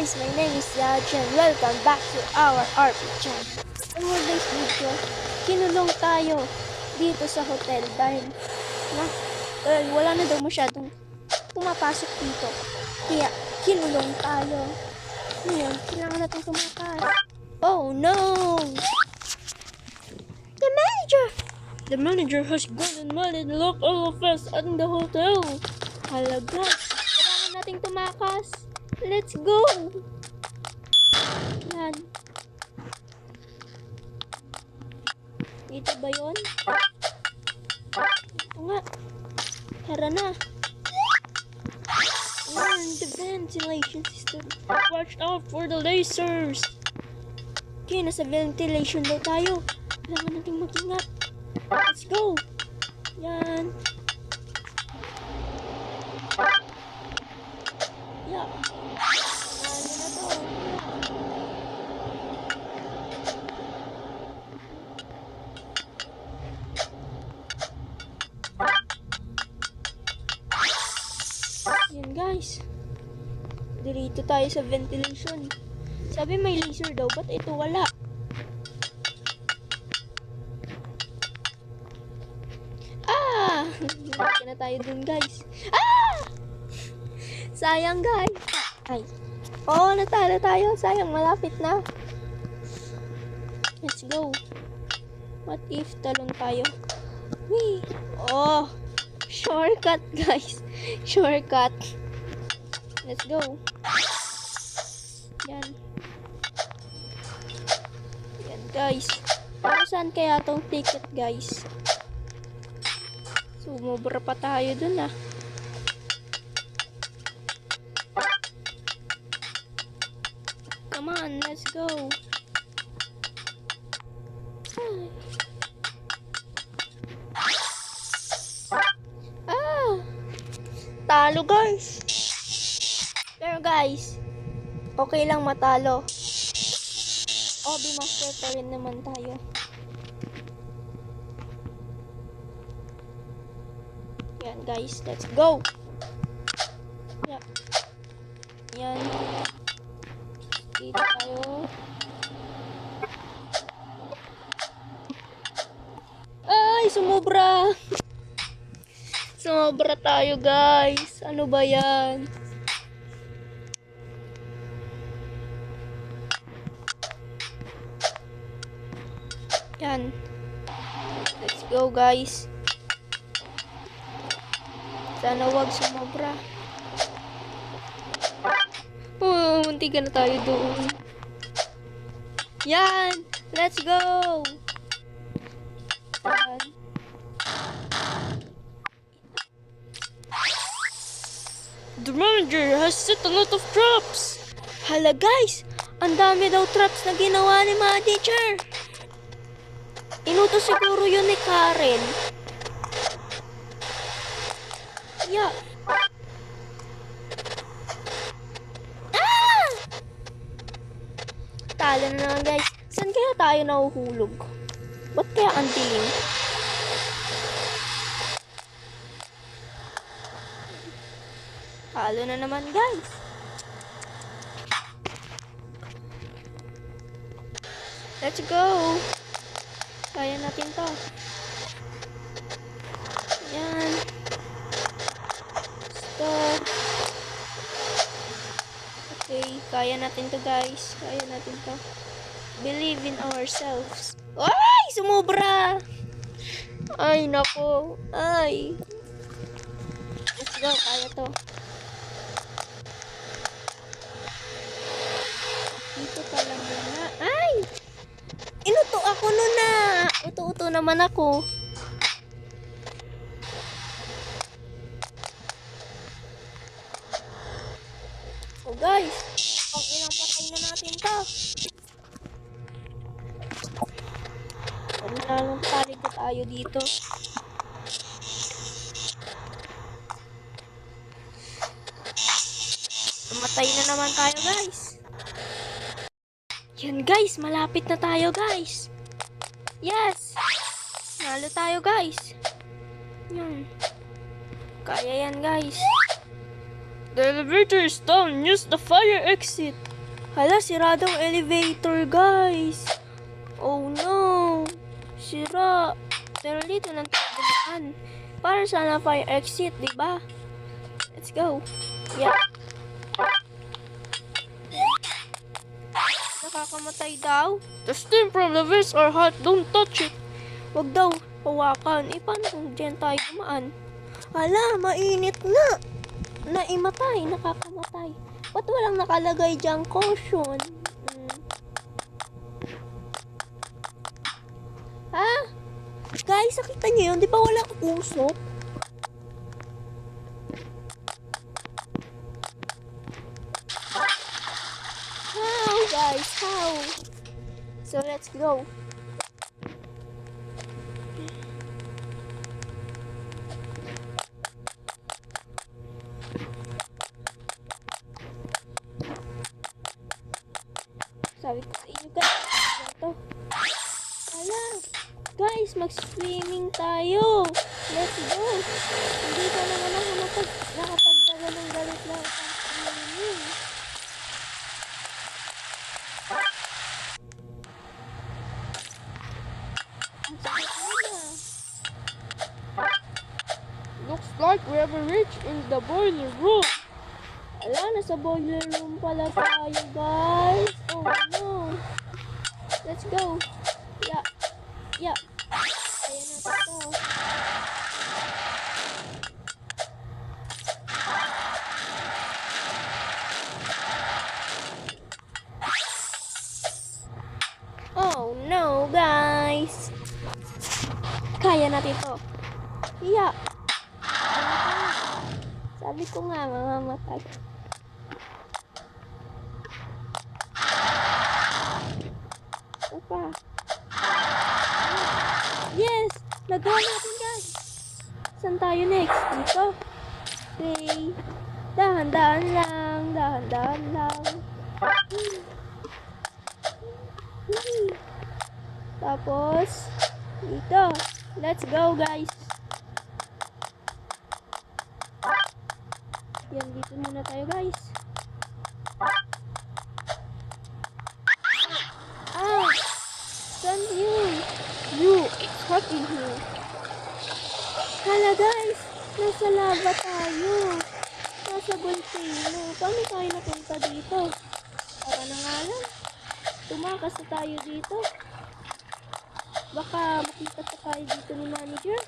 guys, my name is Yajan. Welcome back to our RP channel. In today's video, kinulong tayo dito sa hotel dahil wala na daw masyadong pumapasok dito. Kaya kinulong tayo. Ngayon, kailangan natin tumakas. Oh no! The manager has gone and managed to lock all of us in the hotel. Halaga, kailangan nating tumakas. Let's go! Yan. Dito ba yun? Ito nga. Tara na. Learn the ventilation system. Watch out for the lasers. Okay, nasa ventilation daw tayo. Kailangan nating mag-ingat. Let's go! Yan. Yeah. Yan guys. Dito tayo sa ventilation. Sabi may laser daw, ba't ito wala? Ah! Hindi na tayo dun guys. Ah! Sayang guys. Ay. Oh, natalo tayo. Sayang, malapit na. Let's go. What if talon tayo? Wee. Oh. Shortcut guys. Shortcut. Let's go. Yan. Yan guys. Para saan kaya tong ticket guys? Sumobra pa tayo dun ah. Come on, let's go. Ah! Talo guys. Pero guys, okay lang matalo. Obi master pa rin naman tayo. Yan guys, let's go. Yeah. Yan. Dito tayo. Ay, sumobra. Sumobra tayo guys. Ano ba yan? Yan. Let's go guys. Sana wag sumobra. Oh, munti ka na tayo doon. Yan! Let's go! Yan. The manager has set a lot of traps. Hala guys! Ang dami daw traps na ginawa ni manager. Inutos siguro yun ni Karen. Yeah. Talo na naman guys. Saan kaya tayo nahuhulog? Ba't kaya ang dilim? Talo na naman guys. Let's go. Kaya natin to. Yan. Stop. Okay, kaya natin to guys. Kaya natin to. Believe in ourselves. Ay! Sumobra! Ay, nako. Ay. Let's go. Kaya to. Dito pa lang na. Ay! Inuto ako nun na. Uto-uto naman ako. Oh guys. Pag ilang patay na natin to. Lalong palig na tayo dito. Tumatay na naman tayo guys. Yan guys, malapit na tayo guys. Yes! Nalo tayo guys. Yan. Kaya yan guys. The elevator is down. Use the fire exit. Hala, siradong elevator, guys. Oh no. Sira. Pero dito lang tayo dumaan. Para sana fire exit, di ba? Let's go. Yeah. Nakakamatay daw. The steam from the vents are hot. Don't touch it. Wag daw hawakan. Paano kung dyan tayo dumaan? Hala, mainit na. Naimatay. Nakakamatay. Ba't walang nakalagay dyan caution? Ha? Guys, nakita niyo yun? Di ba walang usok? How, guys? How? So, let's go. Sabi ko sa inyo, guys. Ito. Hala. Guys, mag-swimming tayo. Let's go. Hindi ka naman ako nakapagdaga ng galit lang. Looks like we have reached in the boiler room. Ala, nasa boiler room pala tayo, guys. Oh no. Let's go. Yeah. Yeah. Ayan na ito. Oh no, guys. Kaya natin ito. Yeah. Sabi ko nga, mamamatay. Opa. Yes! Nagawa natin, guys. Saan tayo next? Dito. Okay. Dahan-dahan lang. Dahan-dahan lang. Tapos, dito. Let's go, guys. Yan, dito muna tayo, guys. Ah! Saan yun? It's hot in here. Hala, guys. Nasa lava tayo. Nasa volcano. Paano tayo napunta dito? Para na nga lang. Tumakas na tayo dito. Baka makita pa tayo dito ni manager.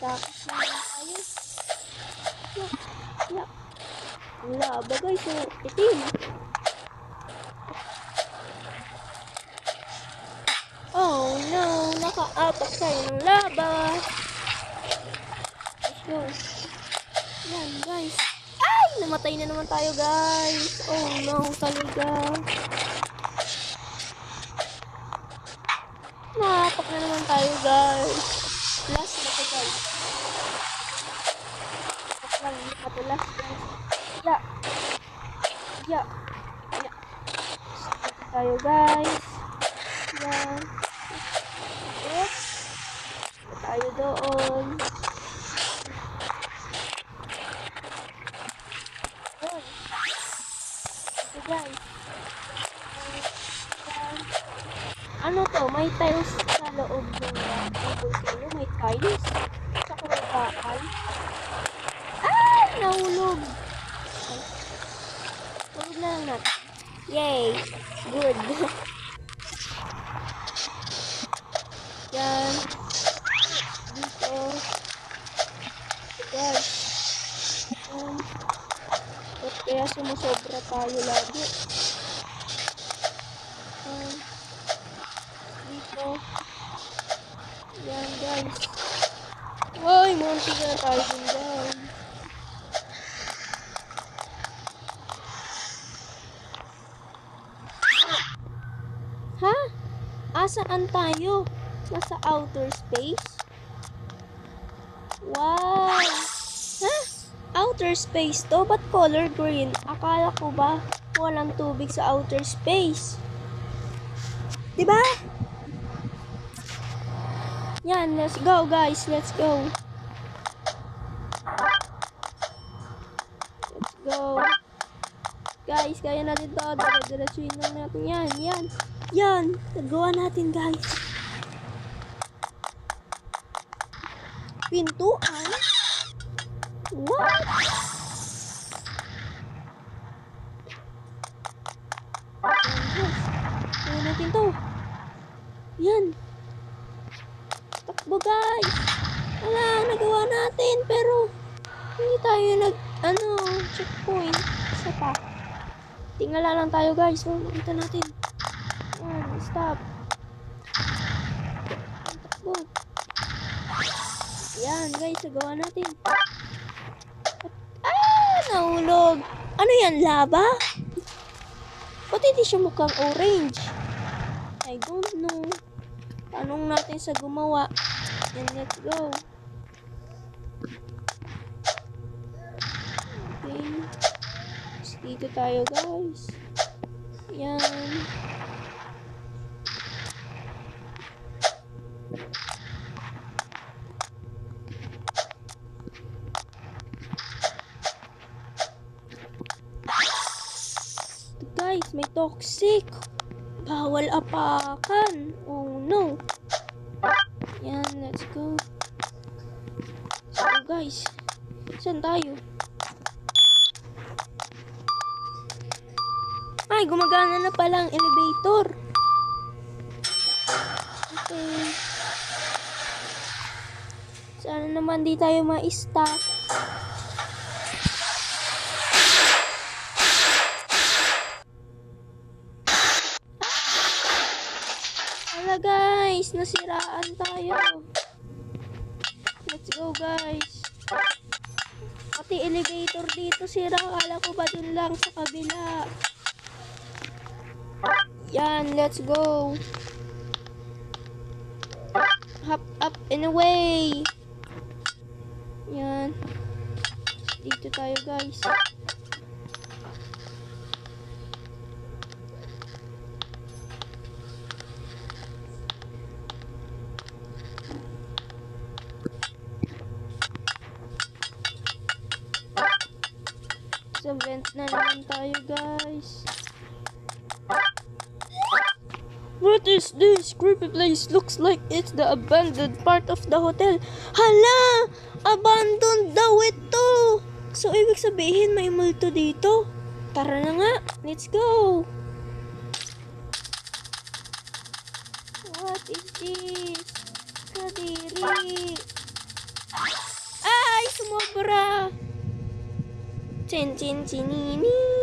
Takas na lang tayo. Yeah. Ang laba, guys. So, itim. Oh no, naka-apak tayo ng laba. Let's go. Yan, guys. Ay! Namatay na naman tayo, guys. Oh no, talaga. Naapak na naman tayo, guys. Last na to, guys. Last lang, ito last, guys. Yeah. Yeah. Yeah. Dito tayo, guys. Yan. Oops. Tayo doon. Yan. Ito, guys. Ano to? May tiles sa loob ng volcano. May tiles. Saka may bakal. Ah! Nahulog. Ay. Hulog na lang natin. Yay! Good. Yan. Dito. Guys. Ba't kaya sumusobra tayo lagi? Dito. Yan, guys. Ay, munti na tayo din down. Ha? Asaan tayo? Nasa outer space? Wow! Ha? Outer space to? Ba't color green? Akala ko ba walang tubig sa outer space? Diba? Yan, let's go, guys. Let's go. Let's go. Guys, kaya natin to. Diretsuhin lang natin yan. Yan. Yan. Nagawa natin, guys. Pintuan? What? Kaya natin to. Yan. Takbo, guys. Wala, nagawa natin. Pero, hindi tayo checkpoint. Isa pa. Tingala lang tayo, guys. So, makita natin. Yan, stop. Takbo. Yan, guys. Nagawa natin. Nahulog. Ano yan, lava? Ba't hindi siya mukhang orange? I don't know. Tanong natin sa gumawa. And let's go. Okay. Dito tayo, guys. Yan. Guys, may toxic. Bawal apakan. Oh no. Yan, let's go. So guys, saan tayo? Ay, gumagana na pala ang elevator. Okay. Sana naman di tayo ma-stuck. Hala guys, nasiraan tayo. Let's go guys. Pati elevator dito sira. Akala ko ba dun lang sa kabila. Yan, let's go. Hop up and away. Yan. Dito tayo guys. Sa vent na naman tayo guys. What is this? Creepy place looks like it's the abandoned part of the hotel. Hala! Abandoned daw ito! So, ibig sabihin may multo dito. Tara na nga. Let's go! What is this? Kadiri! Ay! Sumobra! Chin chin chininin!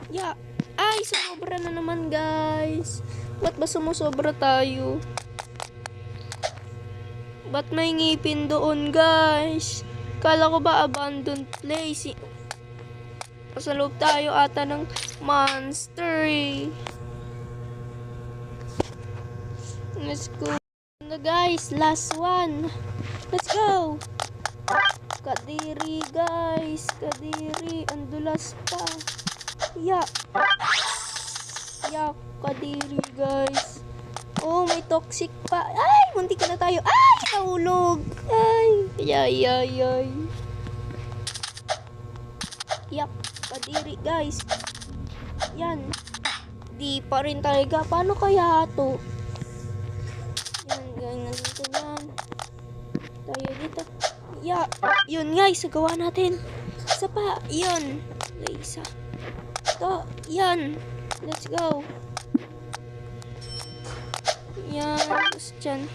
Yeah. Ay, sumobra na naman, guys. Ba't ba sumusobra tayo? Ba't may ngipin doon, guys? Kala ko ba abandoned place? Sa loob tayo ata ng monster eh. Let's go. Na guys, last one. Let's go. Kadiri, guys. Kadiri. Ang dulas pa. Yeah. Yeah, kadiri guys. Oh, may toxic pa. Ay, muntik na tayo. Ay, nahulog. Ay, ay. Yup, kadiri guys. Yan. Di pa rin talaga. Paano kaya ito? Yan, ganyan dito yan. Tayo dito. Yeah, yun guys, nagawa natin. Isa pa, yun. Isa. Ito, yan. Let's go. Yan, tapos dyan.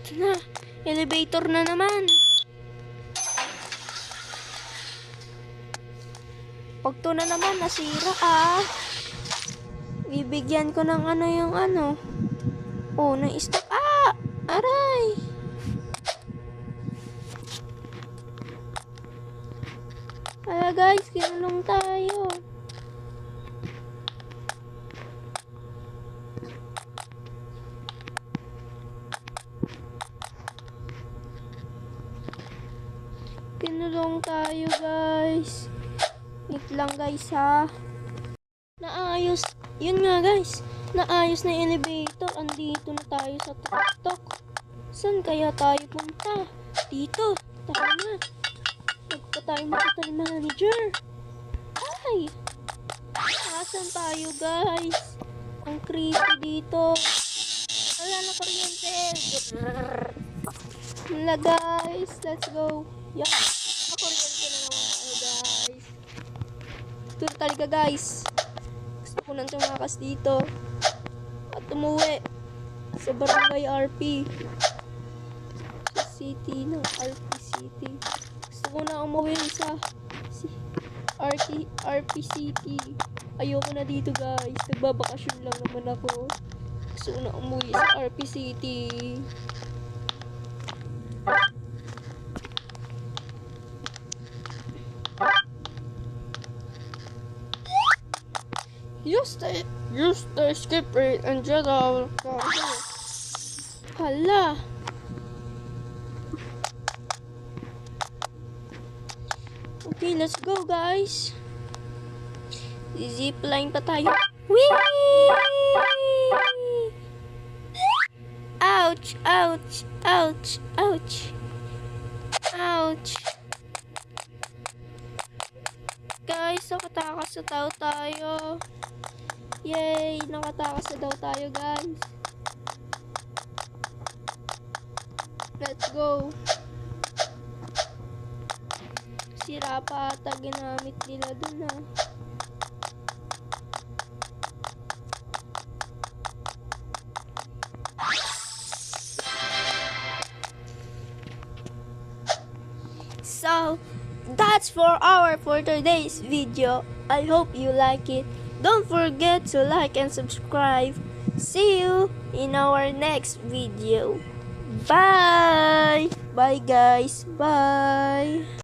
Ito na, elevator na naman. Pag to na naman, nasira bibigyan ko ng yung Oh, na-stop. Aray! Hala guys, kinulong tayo. Kinulong tayo guys. Wait lang guys ha. Naayos. Yun nga guys. Naayos na yung elevator. Andito na tayo sa tuk-tuk. Saan kaya tayo punta? Dito. Tara na. Huwag pa tayo makita ni manager. Ay! Nasaan tayo, guys? Ang creepy dito. Wala na kuryente. Wala, guys. Let's go. Yeah. Kuryente na naman tayo, guys. Ito talaga, guys. Gusto ko nang tumakas dito. At umuwi sa Barangay RP. Sa city ng RP City. Gusto ko na umuwi sa RP City. Ayoko na dito, guys. Nagbabakasyon lang naman ako. Gusto ko na umuwi sa RP City. Use the escape rate and get out. Hala. Okay, let's go, guys. Zipline pa tayo. Whee! Ouch! Ouch! Ouch! Ouch! Ouch! Guys, nakatakas na daw tayo. Yay! Nakatakas na daw tayo, guys. Let's go. Sira pa ata ginamit nila dun, ha. So, that's for today's video. I hope you like it. Don't forget to like and subscribe. See you in our next video. Bye! Bye, guys. Bye!